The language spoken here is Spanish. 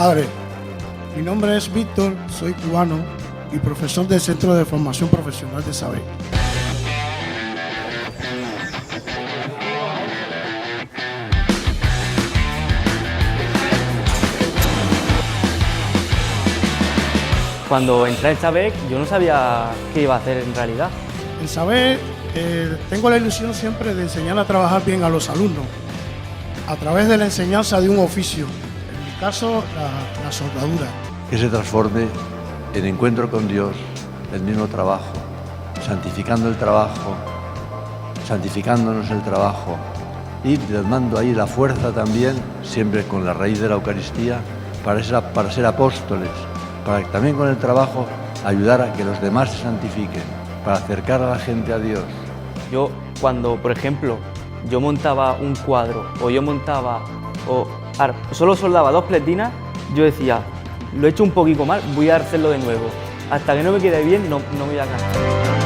Padre, mi nombre es Víctor, soy cubano y profesor del Centro de Formación Profesional de Saber. Cuando entré en Saber, yo no sabía qué iba a hacer en realidad. En Saber tengo la ilusión siempre de enseñar a trabajar bien a los alumnos a través de la enseñanza de un oficio, en mi caso la soldadura. Que se transforme en encuentro con Dios, el mismo trabajo, santificando el trabajo, santificándonos el trabajo y dando ahí la fuerza también, siempre con la raíz de la Eucaristía, para ser apóstoles, para que también con el trabajo ayudar a que los demás se santifiquen, para acercar a la gente a Dios. Yo cuando, por ejemplo, yo montaba un cuadro solo soldaba 2 pletinas, yo decía, lo he hecho un poquito mal, voy a hacerlo de nuevo. Hasta que no me quede bien, no me voy a cansar.